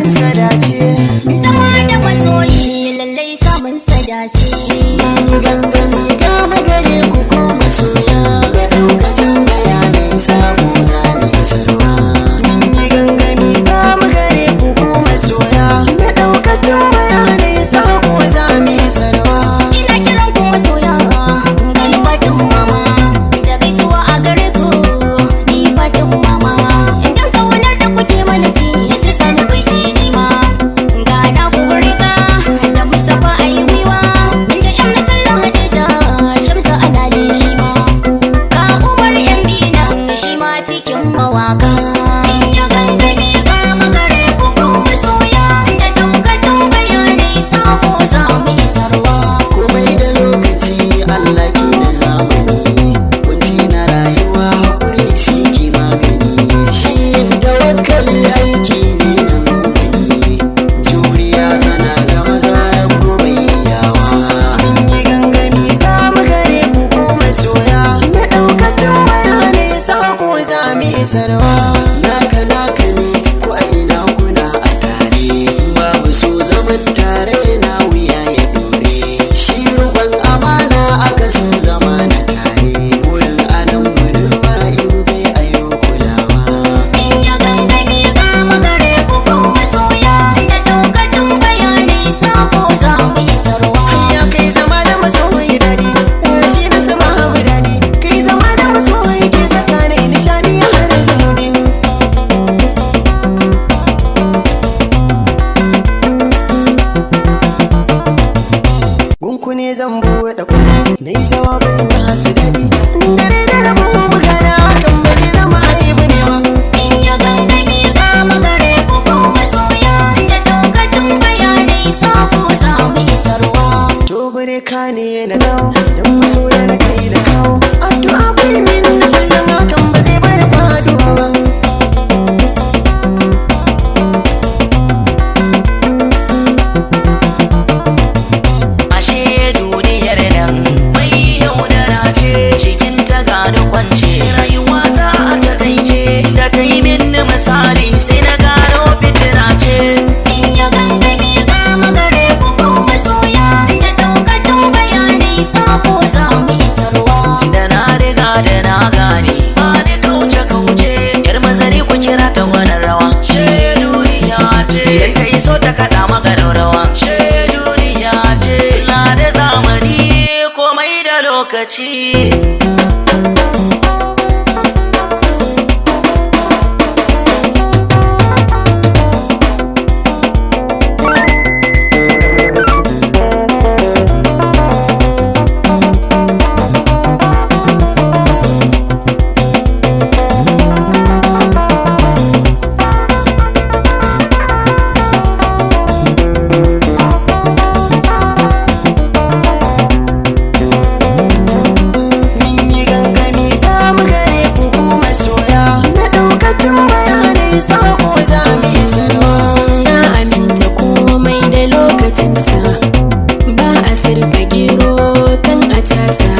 samun sadace. Zama da masoyi lallai samun sadace. Gangami ga magare ku ko masoya, da daukacin bayanai sabo zane sarwa. Mun yi gangami ga magare ku ko masoya, da daukacin bayanai sabo zane sarwa. Ina kiran ku masoya gani fatan mama, da gaisuwa a gare ku ni fatan mama. Idan kaunar da kuke mana ci ta sani baiti ni ma, ga na ku riga da Mustapha ayi wiwa, inda yan na sallah Hadija Shamsu alale shi ma, ga Umar yan binan shi ma cikin mawaka. In ya gangame ga magare ku ko masoya, da daukacin bayanai sako za mu isarwa. Komai da lokaci Allah ke da zamani, kunci na rayuwa haƙuri shi ke magani. Shi yin tawakkali aiki ne na mumini, juriya tana ga maza da gobe iyawa. Mun yi gangami ta magare ku ko masoya, na ɗaukacin bayanai sako za mu isarwa. Naka naka ne ko a ina kuna a tare, babu so zaman tare na wuya ya dore. Shi rukun amana aka so zama na tare, wurin adam budurwa in kai ayo kulawa. In ya gangame ga magare ku ko masoya, da daukacin bayanai sako za mu isarwa. Ya kai zama da masoyi daɗi, shi na sama abu daɗi. Kai zama da masoyi ke tsakanin nishani ya hana zumudi. Gunku ne zan buɗe kuɗi, na yi jawabai masu daɗi. Dare da rabon magana hakan ba zai zama aibu ne ba. In ya gangame ga magare ku ko masoya, da daukacin bayanai sako za mu isarwa. To bare ka ne na dawo, dan masoya na kai da kawo. Addu'a bai min na kullum hakan ba zai bari faduwa ba. Ashe duniyar nan mai yaudara ce, cikin ta gano kwance rayuwa ta a takaice, da ta yi min misali sai na gano fitina ce. In ya gangame ga magare ku ko masoya, da daukacin bayanai sako za mu isarwa. Da na riga da na gane ba ni kauce kauce, yar mazari ku kira ta wani rawa. She duniya ce, idan ka iso ta kaɗa maka rawa. She duniya ce, la da zamani komai da lokaci. Mun yi gangami ta magare ku ko masoya, na ɗaukacin bayanai sako za mu isarwa. Na aminta komai da lokacinsa, ba a sirka gero kan a casa.